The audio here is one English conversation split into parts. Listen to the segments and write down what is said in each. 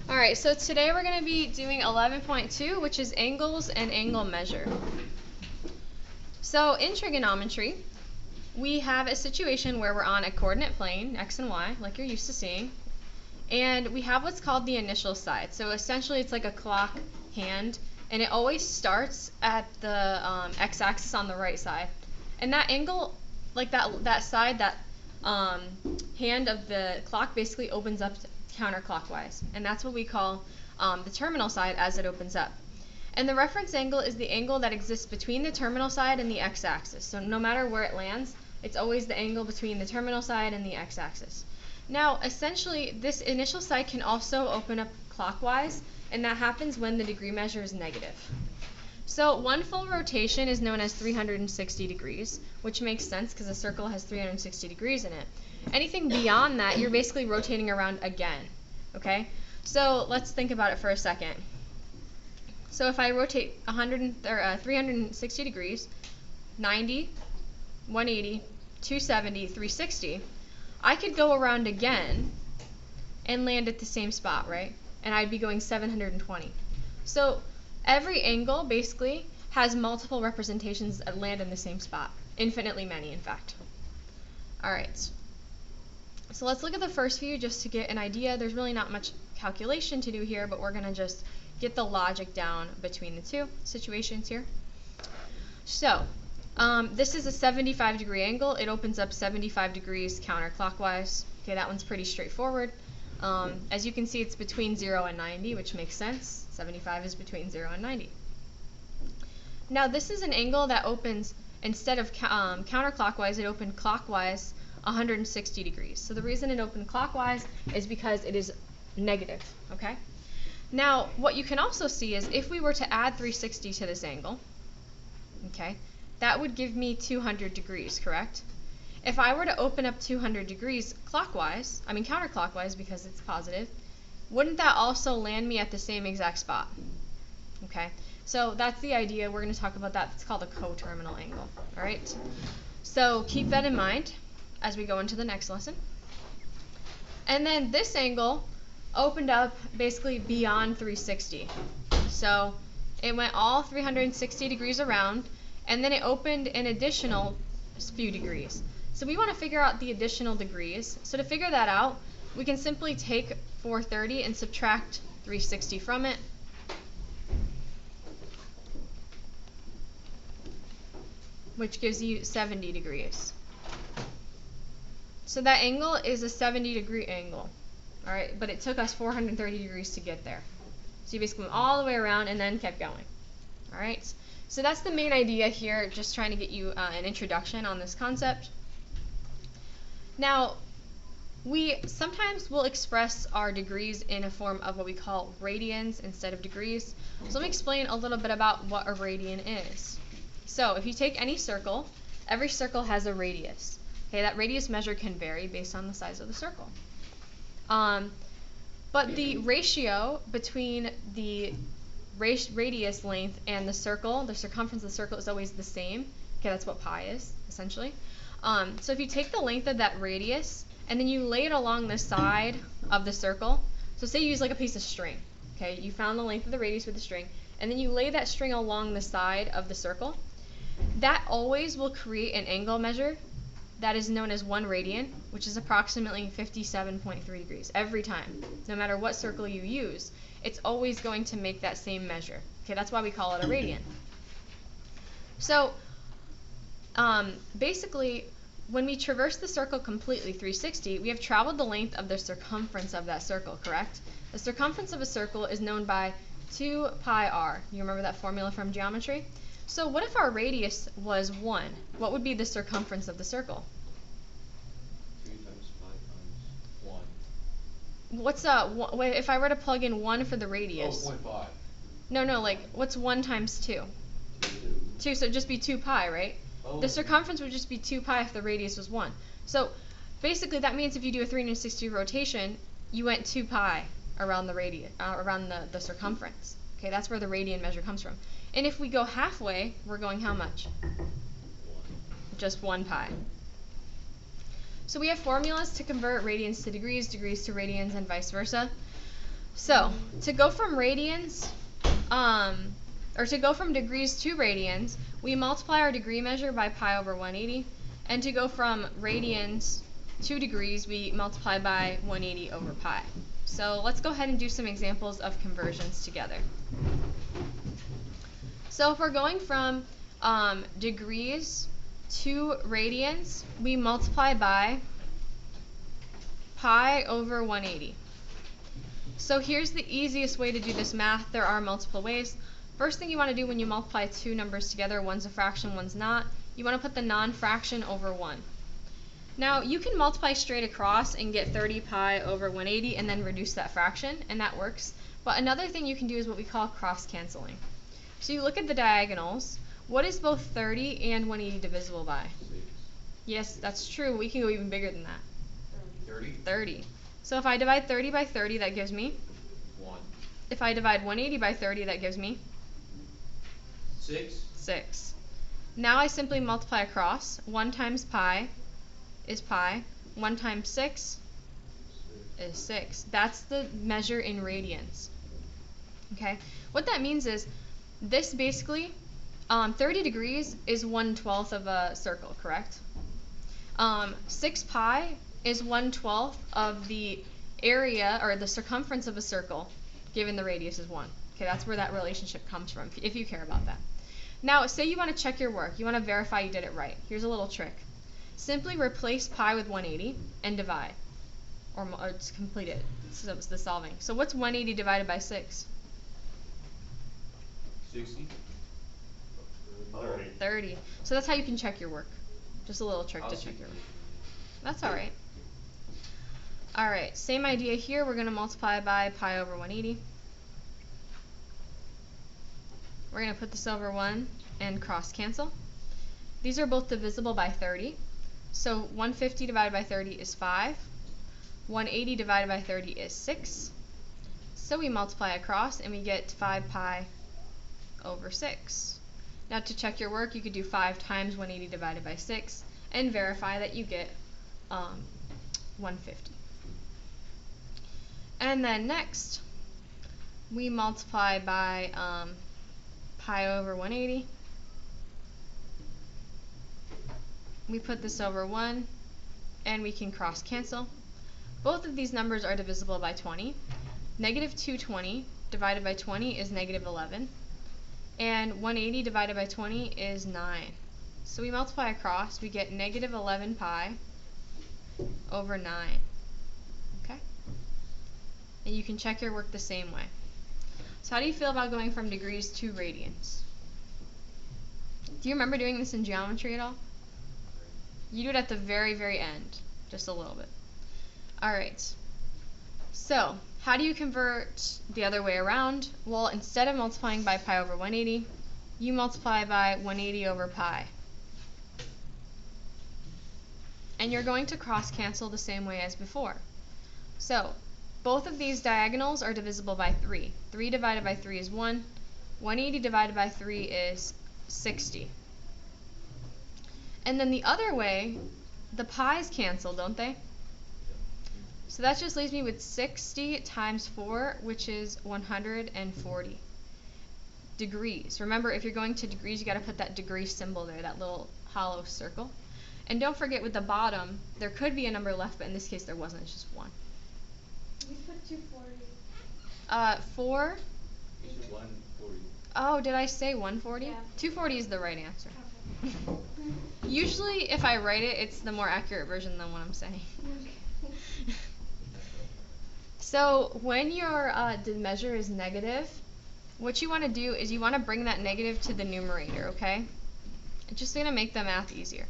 Alright, so today we're going to be doing 11.2, which is angles and angle measure. So in trigonometry, we have a situation where we're on a coordinate plane, x and y, like you're used to seeing, and we have what's called the initial side. So essentially it's like a clock hand, and it always starts at the x-axis on the right side. And that angle, like that side, that hand of the clock basically opens up counterclockwise, and that's what we call the terminal side as it opens up. And the reference angle is the angle that exists between the terminal side and the x-axis. So no matter where it lands, it's always the angle between the terminal side and the x-axis. Now, essentially, this initial side can also open up clockwise, and that happens when the degree measure is negative. So one full rotation is known as 360 degrees, which makes sense because a circle has 360 degrees in it. Anything beyond that, you're basically rotating around again, okay? So let's think about it for a second. So if I rotate 360 degrees, 90, 180, 270, 360, I could go around again and land at the same spot, right? And I'd be going 720. So every angle basically has multiple representations that land in the same spot. Infinitely many, in fact. All right. So let's look at the first view just to get an idea. There's really not much calculation to do here, but we're going to just get the logic down between the two situations here. So this is a 75-degree angle. It opens up 75 degrees counterclockwise. Okay, that one's pretty straightforward. As you can see, it's between 0 and 90, which makes sense. 75 is between 0 and 90. Now this is an angle that opens, instead of counterclockwise, it opened clockwise 160 degrees. So the reason it opened clockwise is because it is negative, okay? Now, what you can also see is if we were to add 360 to this angle, okay, that would give me 200 degrees, correct? If I were to open up 200 degrees clockwise, I mean counterclockwise because it's positive, wouldn't that also land me at the same exact spot? Okay, so that's the idea. We're going to talk about that. It's called a coterminal angle, all right? So keep that in mind as we go into the next lesson. And then this angle opened up basically beyond 360. So it went all 360 degrees around, and then it opened an additional few degrees. So we want to figure out the additional degrees. So to figure that out, we can simply take 430 and subtract 360 from it. Which gives you 70 degrees. So that angle is a 70-degree angle, all right? But it took us 430 degrees to get there. So you basically went all the way around and then kept going, all right? So that's the main idea here, just trying to get you an introduction on this concept. Now, we sometimes will express our degrees in a form of what we call radians instead of degrees. So let me explain a little bit about what a radian is. So if you take any circle, every circle has a radius. Okay, that radius measure can vary based on the size of the circle. But the ratio between the radius length and the circumference of the circle is always the same. Okay, that's what pi is, essentially. So if you take the length of that radius and then you lay it along the side of the circle, so say you use like a piece of string. Okay, you found the length of the radius with the string, and then you lay that string along the side of the circle, that always will create an angle measure that is known as 1 radian, which is approximately 57.3 degrees every time. No matter what circle you use, it's always going to make that same measure. Okay, that's why we call it a radian. So basically, when we traverse the circle completely 360, we have traveled the length of the circumference of that circle, correct? The circumference of a circle is known by 2 pi r. You remember that formula from geometry? So what if our radius was 1? What would be the circumference of the circle? 3 times pi times 1. What's if I were to plug in 1 for the radius? Oh, 0.5. No, like what's 1 times 2? 2, so it'd just be 2 pi, right? Oh. The circumference would just be 2 pi if the radius was 1. So basically that means if you do a 360 rotation, you went 2 pi around the radius, around the circumference. Okay, that's where the radian measure comes from. And if we go halfway, we're going how much? 1. Just 1 pi. So we have formulas to convert radians to degrees, degrees to radians, and vice versa. So, to go from radians, or to go from degrees to radians, we multiply our degree measure by pi over 180. And to go from radians to degrees, we multiply by 180 over pi. So let's go ahead and do some examples of conversions together. So if we're going from degrees to radians, we multiply by pi over 180. So here's the easiest way to do this math. There are multiple ways. First thing you want to do when you multiply two numbers together, one's a fraction, one's not, you want to put the non-fraction over 1. Now you can multiply straight across and get 30 pi over 180 and then reduce that fraction, and that works. But another thing you can do is what we call cross-canceling. So you look at the diagonals. What is both 30 and 180 divisible by? 6. Yes, that's true. We can go even bigger than that. 30. 30. So if I divide 30 by 30, that gives me 1. If I divide 180 by 30, that gives me 6. 6. Now I simply multiply across. 1 times pi is pi. 1 times 6 is 6. That's the measure in radians. Okay? What that means is this basically, 30 degrees is 1/12 of a circle, correct? 6 pi is 1/12 of the area or the circumference of a circle, given the radius is 1. Okay, that's where that relationship comes from, if you care about that. Now, say you want to check your work. You want to verify you did it right. Here's a little trick. Simply replace pi with 180 and divide, or just complete it. So it's the solving. So what's 180 divided by 6? 60. 30. So that's how you can check your work. Just a little trick to check your work. That's all right. All right, same idea here. We're going to multiply by pi over 180. We're going to put this over 1 and cross cancel. These are both divisible by 30. So 150 divided by 30 is 5. 180 divided by 30 is 6. So we multiply across and we get 5 pi over 6. Now to check your work, you could do 5 times 180 divided by 6 and verify that you get 150. And then next, we multiply by pi over 180. We put this over 1, and we can cross cancel. Both of these numbers are divisible by 20. Negative 220 divided by 20 is negative 11. And 180 divided by 20 is 9. So we multiply across, we get negative 11 pi over 9. Okay? And you can check your work the same way. So how do you feel about going from degrees to radians? Do you remember doing this in geometry at all? You do it at the very, very end, just a little bit. All right. So how do you convert the other way around? Well, instead of multiplying by pi over 180, you multiply by 180 over pi. And you're going to cross cancel the same way as before. So both of these diagonals are divisible by 3. 3 divided by 3 is 1. 180 divided by 3 is 60. And then the other way, the pi's cancel, don't they? So that just leaves me with 60 times 4, which is 140 degrees. Remember, if you're going to degrees, you got to put that degree symbol there, that little hollow circle. And don't forget, with the bottom, there could be a number left, but in this case there wasn't. It's just 1. We put 240. 4. You said 140. Oh, did I say 140? Yeah. 240 is the right answer. Okay. Usually, if I write it, it's the more accurate version than what I'm saying. So when your the measure is negative, what you want to do is you want to bring that negative to the numerator, okay? It's just going to make the math easier.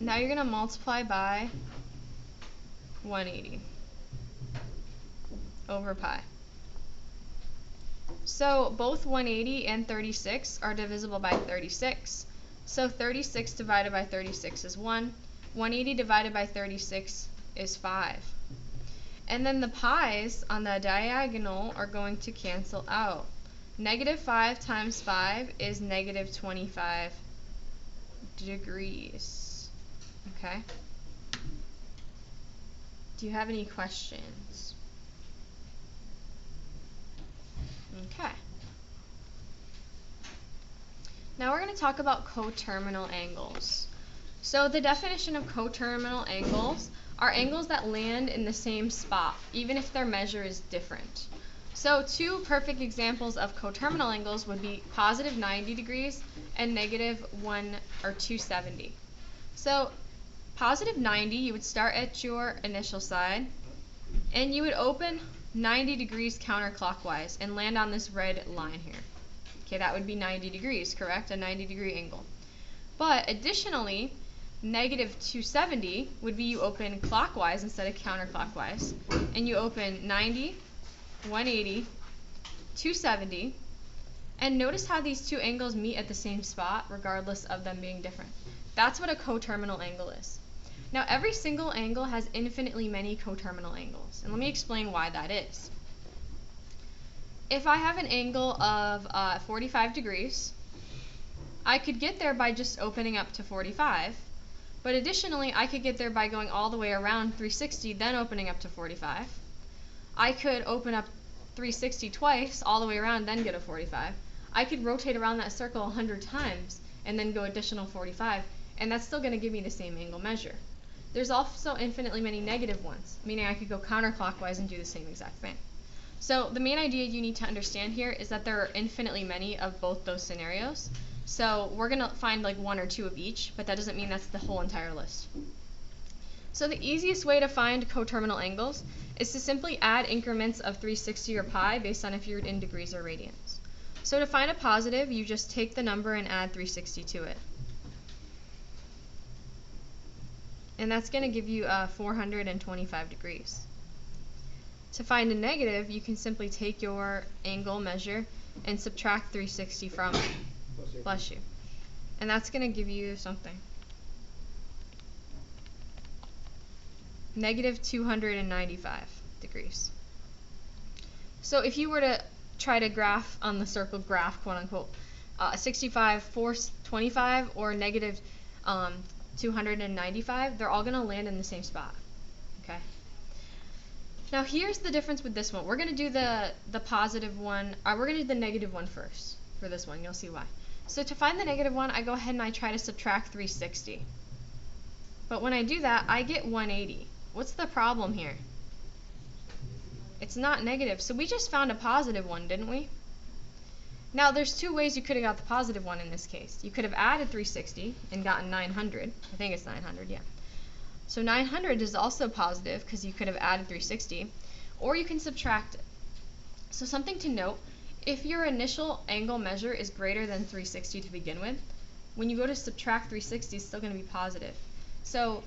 Now you're going to multiply by 180 over pi. So both 180 and 36 are divisible by 36. So 36 divided by 36 is 1. 180 divided by 36 is 5. And then the pi's on the diagonal are going to cancel out. Negative 5 times 5 is negative 25 degrees. Okay? Do you have any questions? Okay. Now we're going to talk about coterminal angles. So the definition of coterminal angles are angles that land in the same spot, even if their measure is different. So two perfect examples of coterminal angles would be positive 90 degrees and negative 270. So positive 90, you would start at your initial side, and you would open 90 degrees counterclockwise and land on this red line here. Okay, that would be 90 degrees, correct? A 90-degree angle. But additionally, negative 270 would be you open clockwise instead of counterclockwise, and you open 90, 180, 270, and notice how these two angles meet at the same spot regardless of them being different. That's what a coterminal angle is. Now every single angle has infinitely many coterminal angles, and let me explain why that is. If I have an angle of 45 degrees, I could get there by just opening up to 45, but additionally I could get there by going all the way around 360, then opening up to 45. I could open up 360 twice, all the way around, then get a 45. I could rotate around that circle 100 times and then go additional 45, and that's still going to give me the same angle measure. There's also infinitely many negative ones, meaning I could go counterclockwise and do the same exact thing. So the main idea you need to understand here is that there are infinitely many of both those scenarios. So we're going to find like one or two of each, but that doesn't mean that's the whole entire list. So the easiest way to find coterminal angles is to simply add increments of 360 or pi based on if you're in degrees or radians. So to find a positive, you just take the number and add 360 to it. And that's going to give you 425 degrees. To find a negative, you can simply take your angle measure and subtract 360 from it. Bless you. And that's going to give you something. Negative 295 degrees. So if you were to try to graph on the circle graph, quote unquote, 65, 425, or negative 295, they're all going to land in the same spot. Okay. Now here's the difference with this one. We're going to do the positive one, we're going to do the negative one first for this one. You'll see why. So to find the negative one, I go ahead and I try to subtract 360. But when I do that, I get 180. What's the problem here? It's not negative. So we just found a positive one, didn't we? Now there's two ways you could have got the positive one in this case. You could have added 360 and gotten 900. I think it's 900, yeah. So 900 is also positive because you could have added 360, or you can subtract it. So something to note, if your initial angle measure is greater than 360 to begin with, when you go to subtract 360, it's still going to be positive. So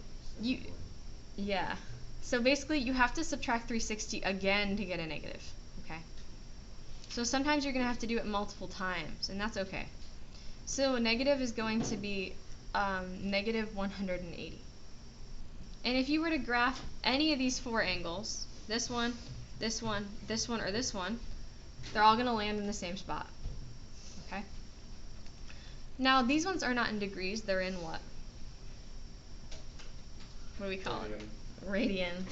yeah. So basically you have to subtract 360 again to get a negative, okay? So sometimes you're going to have to do it multiple times, and that's okay. So a negative is going to be negative 180. And if you were to graph any of these four angles, this one, this one, this one, or this one, they're all going to land in the same spot. Okay? Now, these ones are not in degrees. They're in what? What do we call it? Radians.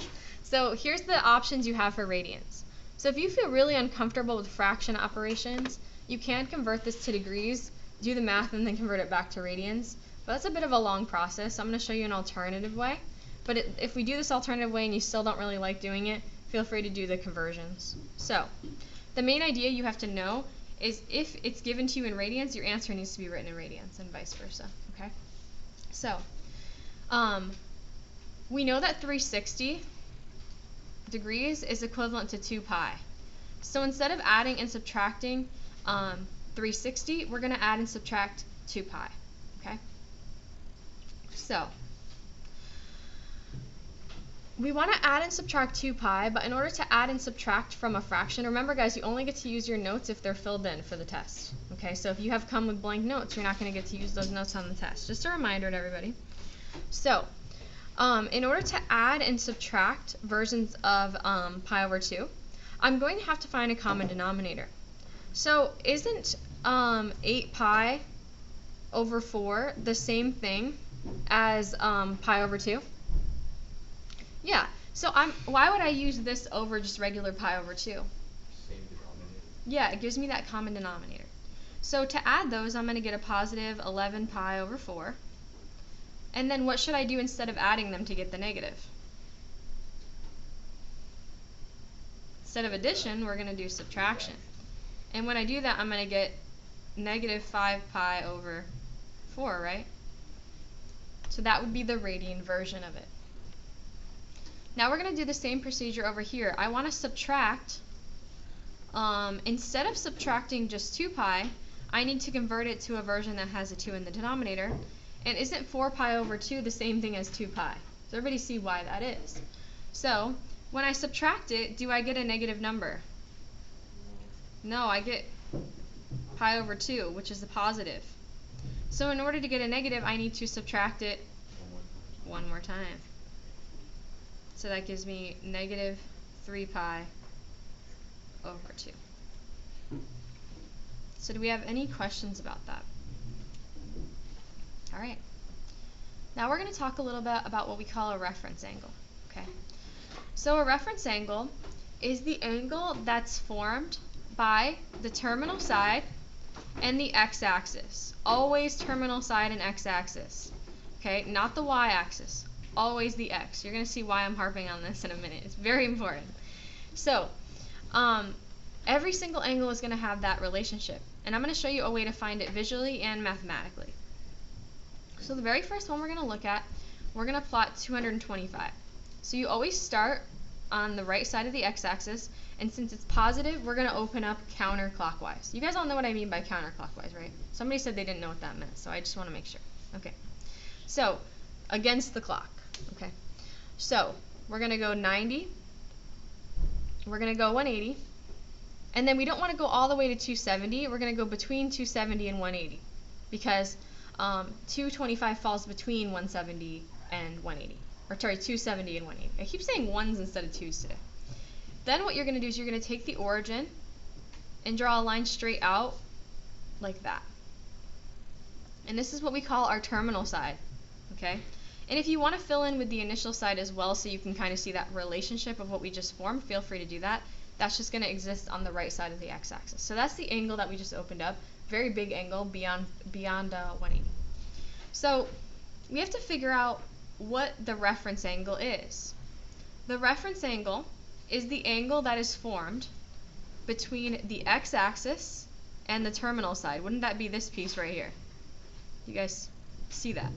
So here's the options you have for radians. So if you feel really uncomfortable with fraction operations, you can convert this to degrees, do the math, and then convert it back to radians. But that's a bit of a long process. So I'm going to show you an alternative way. But if we do this alternative way and you still don't really like doing it, feel free to do the conversions. So the main idea you have to know is if it's given to you in radians, your answer needs to be written in radians and vice versa. Okay? So we know that 360 degrees is equivalent to 2 pi. So instead of adding and subtracting 360, we're going to add and subtract 2 pi. Okay? So we want to add and subtract 2 pi, but in order to add and subtract from a fraction, remember guys, you only get to use your notes if they're filled in for the test. Okay, so if you have come with blank notes, you're not going to get to use those notes on the test. Just a reminder to everybody. So in order to add and subtract versions of pi over 2, I'm going to have to find a common denominator. So isn't 8 pi over 4 the same thing as pi over 2? Yeah, so why would I use this over just regular pi over 2? Same denominator. Yeah, it gives me that common denominator. So to add those, I'm going to get a positive 11 pi over 4. And then what should I do instead of adding them to get the negative? Instead of addition, we're going to do subtraction. And when I do that, I'm going to get negative 5 pi over 4, right? So that would be the radian version of it. Now we're going to do the same procedure over here. I want to subtract, instead of subtracting just 2 pi, I need to convert it to a version that has a 2 in the denominator. And isn't 4 pi over 2 the same thing as 2 pi? Does everybody see why that is? So, when I subtract it, do I get a negative number? No, I get pi over 2, which is a positive. So in order to get a negative, I need to subtract it one more time. So that gives me negative 3 pi over 2. So do we have any questions about that? All right. Now we're going to talk a little bit about what we call a reference angle. Okay. So a reference angle is the angle that's formed by the terminal side and the x-axis. Always terminal side and x-axis. Okay, not the y-axis. Always the x. You're going to see why I'm harping on this in a minute. It's very important. So, every single angle is going to have that relationship. And I'm going to show you a way to find it visually and mathematically. So the very first one we're going to look at, we're going to plot 225. So you always start on the right side of the x-axis, and since it's positive, we're going to open up counterclockwise. You guys all know what I mean by counterclockwise, right? Somebody said they didn't know what that meant, so I just want to make sure. Okay. So, against the clock. Okay. So, we're going to go 90. We're going to go 180. And then we don't want to go all the way to 270. We're going to go between 270 and 180 because 225 falls between 170 and 180. Or sorry, 270 and 180. I keep saying ones instead of twos today. Then what you're going to do is you're going to take the origin and draw a line straight out like that. And this is what we call our terminal side. Okay? And if you want to fill in with the initial side as well so you can kind of see that relationship of what we just formed, feel free to do that. That's just going to exist on the right side of the x-axis. So that's the angle that we just opened up. Very big angle beyond 180. So we have to figure out what the reference angle is. The reference angle is the angle that is formed between the x-axis and the terminal side. Wouldn't that be this piece right here? You guys see that?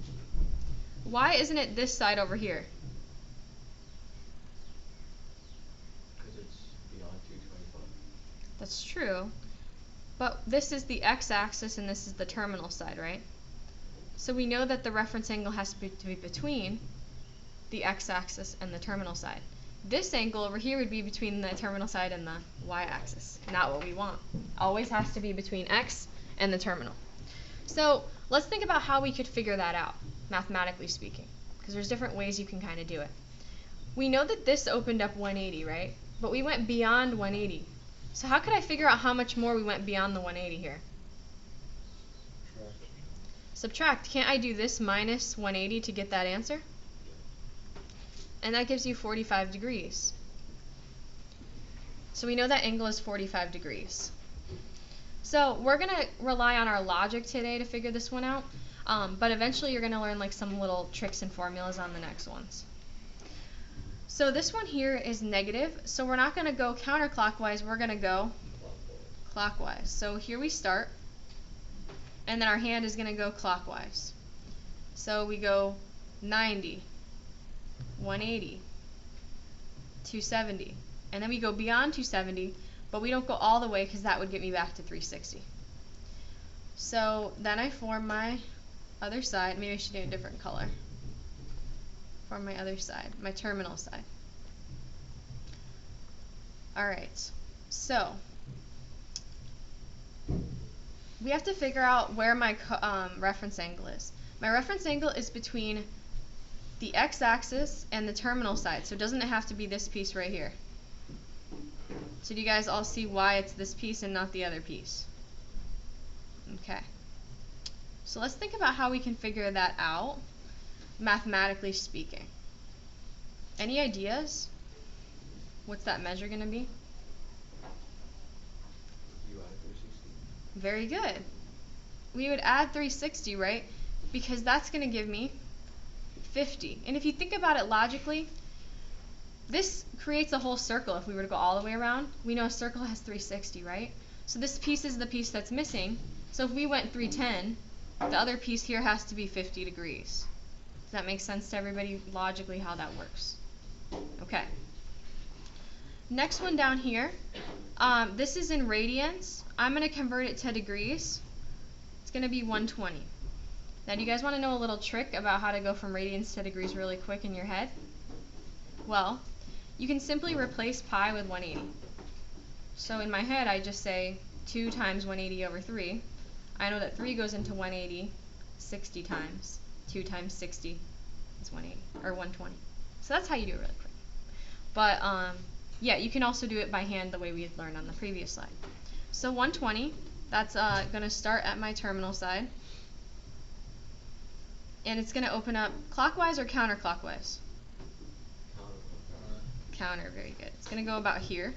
Why isn't it this side over here? Because it's beyond 225. That's true. But this is the x-axis and this is the terminal side, right? So we know that the reference angle has to be between the x-axis and the terminal side. This angle over here would be between the terminal side and the y-axis. Not what we want. Always has to be between x and the terminal. So let's think about how we could figure that out, mathematically speaking, because there's different ways you can kind of do it. We know that this opened up 180, right? But we went beyond 180. So how could I figure out how much more we went beyond the 180 here? Subtract. Can't I do this minus 180 to get that answer? And that gives you 45 degrees. So we know that angle is 45 degrees. So we're going to rely on our logic today to figure this one out. But eventually you're going to learn like some little tricks and formulas on the next ones. So this one here is negative. So we're not going to go counterclockwise. We're going to go clockwise. So here we start. And then our hand is going to go clockwise. So we go 90, 180, 270. And then we go beyond 270, but we don't go all the way because that would get me back to 360. So then I form my other side. Maybe I should do a different color. Form my other side, my terminal side. Alright, so we have to figure out where my reference angle is. My reference angle is between the x-axis and the terminal side, so doesn't it have to be this piece right here? So do you guys all see why it's this piece and not the other piece? Okay. So let's think about how we can figure that out, mathematically speaking. Any ideas? What's that measure going to be? Very good. We would add 360, right? Because that's going to give me 50. And if you think about it logically, this creates a whole circle. If we were to go all the way around, we know a circle has 360, right? So this piece is the piece that's missing. So if we went 310, the other piece here has to be 50 degrees. Does that make sense to everybody logically how that works? Okay. Next one down here, this is in radians. I'm going to convert it to degrees. It's going to be 120. Now, do you guys want to know a little trick about how to go from radians to degrees really quick in your head? Well, you can simply replace pi with 180. So in my head, I just say 2 times 180 over 3. I know that 3 goes into 180 60 times. 2 times 60 is 180, or 120. So that's how you do it really quick. But, yeah, you can also do it by hand the way we had learned on the previous slide. So 120, that's going to start at my terminal side. And it's going to open up clockwise or counterclockwise? Counter, very good. It's going to go about here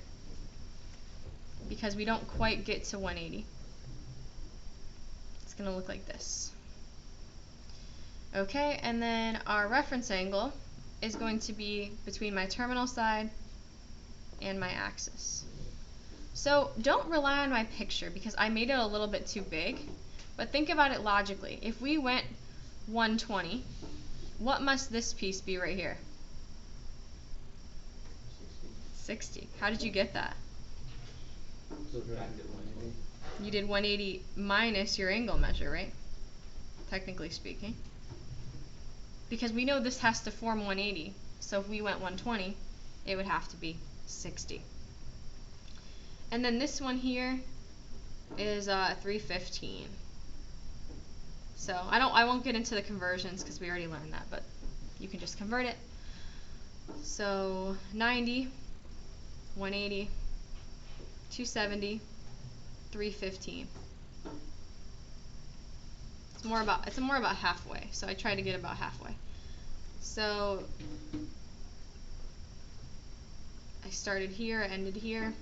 because we don't quite get to 180. It's going to look like this. Okay, and then our reference angle is going to be between my terminal side and my axis. So don't rely on my picture because I made it a little bit too big, but think about it logically. If we went 120, what must this piece be right here? 60. How did you get that? You did 180 minus your angle measure, right? Technically speaking. Because we know this has to form 180, so if we went 120, it would have to be 60. And then this one here is 315. So I won't get into the conversions because we already learned that, but you can just convert it. So 90, 180, 270, 315. It's more about halfway, so I try to get about halfway. So I started here, I ended here.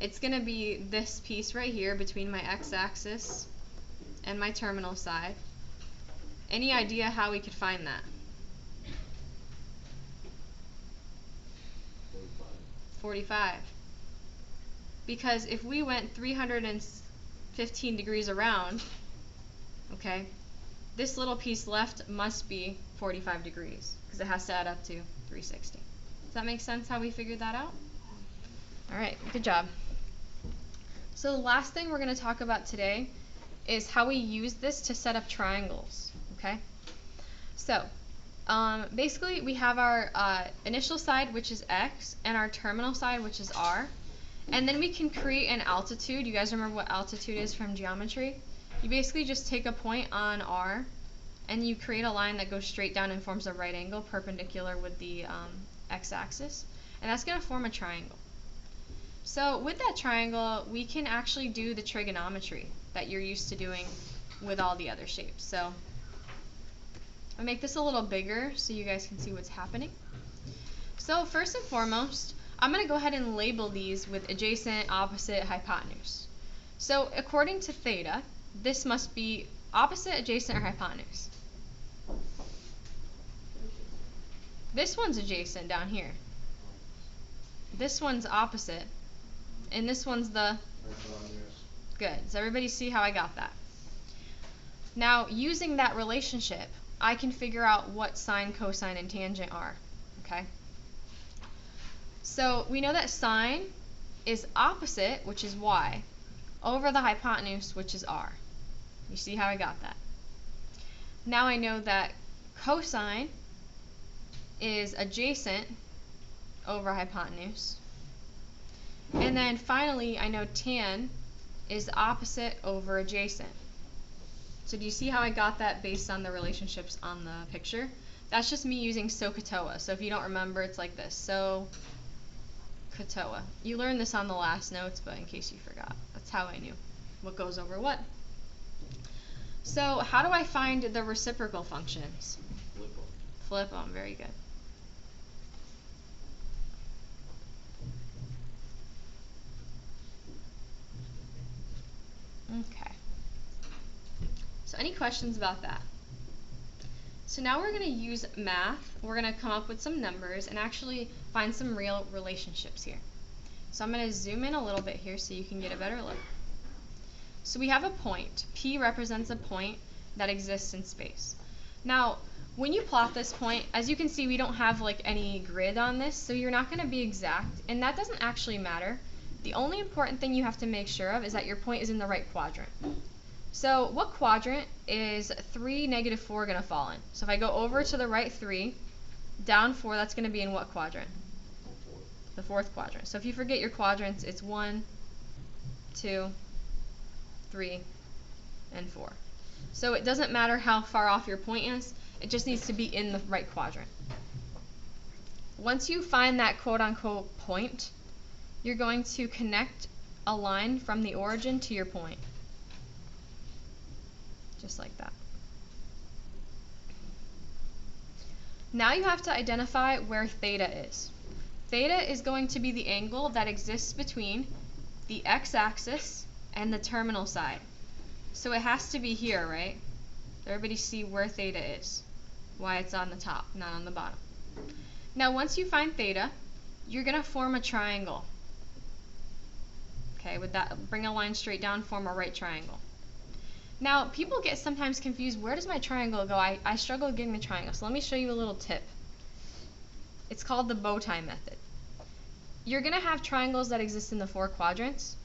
It's going to be this piece right here between my x-axis and my terminal side. Any idea how we could find that? 45. Because if we went 315 degrees around, okay, this little piece left must be 45 degrees because it has to add up to 360. Does that make sense how we figured that out? All right, good job. So the last thing we're going to talk about today is how we use this to set up triangles, okay? So basically we have our initial side, which is x, and our terminal side, which is r. And then we can create an altitude. You guys remember what altitude is from geometry? You basically just take a point on r, and you create a line that goes straight down and forms a right angle perpendicular with the x-axis. And that's going to form a triangle. So with that triangle, we can actually do the trigonometry that you're used to doing with all the other shapes. So I'll make this a little bigger so you guys can see what's happening. So first and foremost, I'm going to go ahead and label these with adjacent, opposite, hypotenuse. So according to theta, this must be opposite, adjacent, or hypotenuse. This one's adjacent down here. This one's opposite. And this one's the... Good. Does everybody see how I got that? Now, using that relationship, I can figure out what sine, cosine, and tangent are. Okay? So we know that sine is opposite, which is y, over the hypotenuse, which is r. You see how I got that? Now I know that cosine is adjacent over hypotenuse. And then finally, I know tan is opposite over adjacent. So do you see how I got that based on the relationships on the picture? That's just me using SOHCAHTOA. So if you don't remember, it's like this. SOHCAHTOA. You learned this on the last notes, but in case you forgot, that's how I knew what goes over what. So how do I find the reciprocal functions? Flip them. Flip them. Very good. questions about that? So now we're going to use math. We're going to come up with some numbers and actually find some real relationships here. So I'm going to zoom in a little bit here so you can get a better look. So we have a point. P represents a point that exists in space. Now, when you plot this point, as you can see, we don't have like any grid on this, so you're not going to be exact, and that doesn't actually matter. The only important thing you have to make sure of is that your point is in the right quadrant. So what quadrant is 3, -4 going to fall in? So if I go over to the right 3, down 4, that's going to be in what quadrant? The fourth quadrant. So if you forget your quadrants, it's 1, 2, 3, and 4. So it doesn't matter how far off your point is, it just needs to be in the right quadrant. Once you find that quote-unquote point, you're going to connect a line from the origin to your point. Just like that. Now you have to identify where theta is. Theta is going to be the angle that exists between the x-axis and the terminal side. So it has to be here, right? Everybody see where theta is. Why it's on the top, not on the bottom. Now once you find theta, you're going to form a triangle. Okay, with that, bring a line straight down, form a right triangle. Now, people get sometimes confused, where does my triangle go? I struggle getting the triangle, so let me show you a little tip. It's called the bow tie method. You're going to have triangles that exist in the 4 quadrants.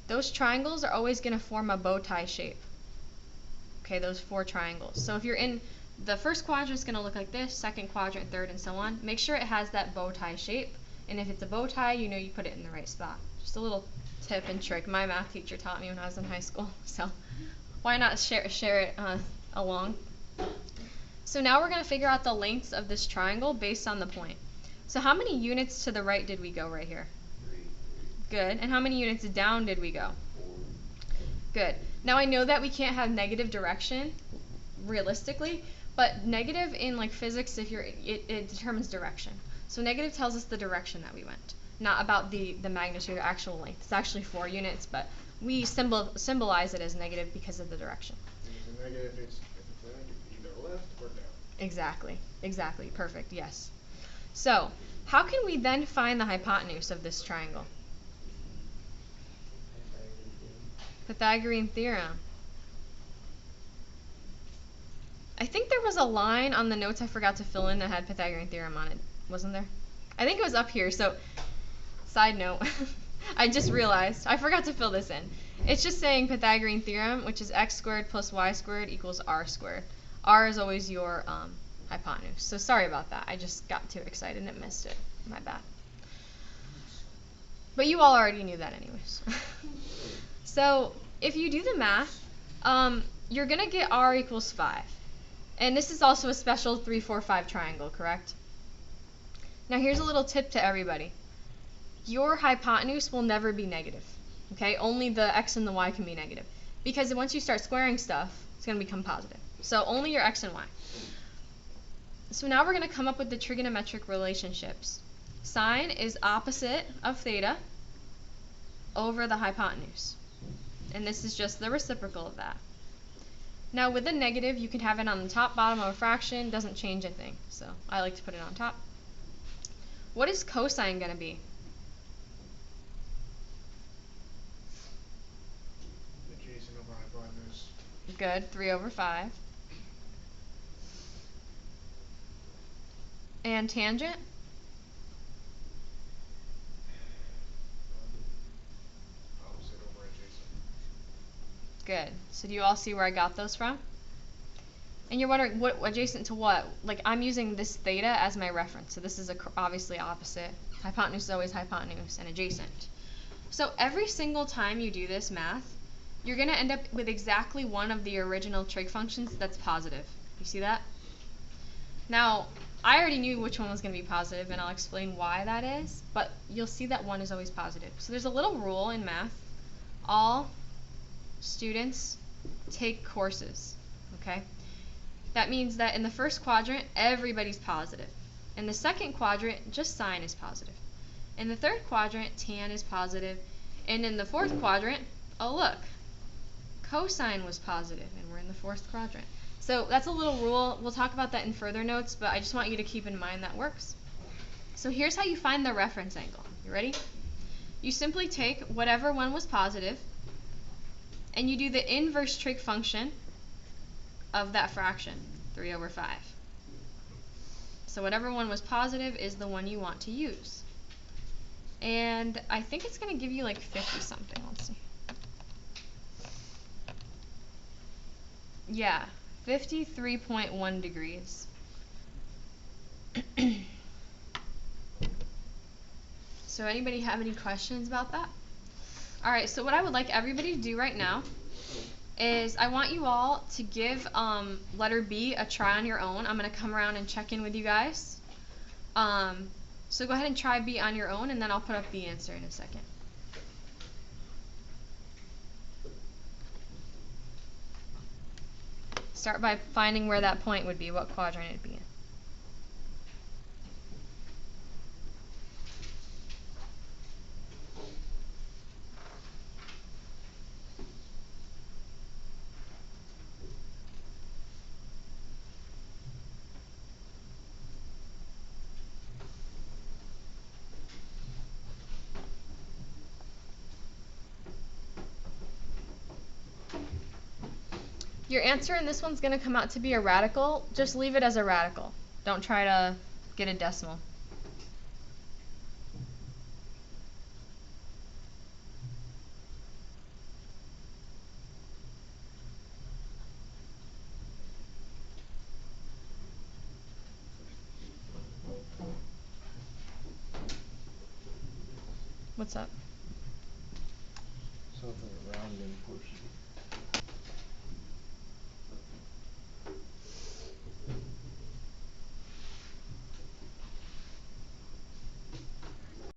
Those triangles are always going to form a bow tie shape. Okay, those 4 triangles. So if you're in the first quadrant, it's going to look like this, second quadrant, third, and so on. Make sure it has that bow tie shape, and if it's a bow tie, you know you put it in the right spot. Just a little tip and trick my math teacher taught me when I was in high school, so why not share it along. So now we're going to figure out the lengths of this triangle based on the point. So how many units to the right did we go right here? 3. Good. And how many units down did we go? 4. Good. Now I know that we can't have negative direction realistically, but negative in like physics, if it determines direction. So negative tells us the direction that we went, not about the magnitude or actual length. It's actually 4 units, but we symbolize it as negative because of the direction. If it's a negative, if it's either left or down. Exactly. Exactly. Perfect. Yes. So, how can we then find the hypotenuse of this triangle? Pythagorean theorem. I think there was a line on the notes I forgot to fill in that had Pythagorean theorem on it, wasn't there? I think it was up here, so side note, I just realized, I forgot to fill this in. It's just saying Pythagorean theorem, which is x squared plus y squared equals r squared. R is always your hypotenuse. So sorry about that. I just got too excited and missed it. My bad. But you all already knew that anyways. So if you do the math, you're going to get r equals 5. And this is also a special 3, 4, 5 triangle, correct? Now here's a little tip to everybody. Your hypotenuse will never be negative. Okay? Only the x and the y can be negative. Because once you start squaring stuff, it's going to become positive. So only your x and y. So now we're going to come up with the trigonometric relationships. Sine is opposite of theta over the hypotenuse. And this is just the reciprocal of that. Now with a negative, you can have it on the top, bottom of a fraction. Doesn't change a thing. So I like to put it on top. What is cosine going to be? Adjacent over hypotenuse. Good. 3 over 5. And tangent? Opposite over adjacent. Good. So do you all see where I got those from? And you're wondering, what adjacent to what? Like, I'm using this theta as my reference. So this is obviously opposite. Hypotenuse is always hypotenuse and adjacent. So every single time you do this math, you're going to end up with exactly one of the original trig functions that's positive. You see that? Now, I already knew which one was going to be positive, and I'll explain why that is, but you'll see that one is always positive. So there's a little rule in math. All students take courses, okay? That means that in the first quadrant, everybody's positive. In the second quadrant, just sine is positive. In the third quadrant, tan is positive. And in the fourth quadrant, oh look, cosine was positive, and we're in in the fourth quadrant. So that's a little rule. We'll talk about that in further notes, but I just want you to keep in mind that works. So here's how you find the reference angle. You ready? You simply take whatever one was positive, and you do the inverse trig function of that fraction, 3 over 5. So whatever one was positive is the one you want to use. And I think it's going to give you like 50 something. Let's see. Yeah, 53.1 degrees. So anybody have any questions about that? Alright, so what I would like everybody to do right now is I want you all to give letter B a try on your own. I'm going to come around and check in with you guys. So go ahead and try B on your own, and then I'll put up the answer in a second. Start by finding where that point would be, what quadrant it'd be in. Your answer in this one's going to come out to be a radical. Just leave it as a radical. Don't try to get a decimal. What's up? So for the rounding portion.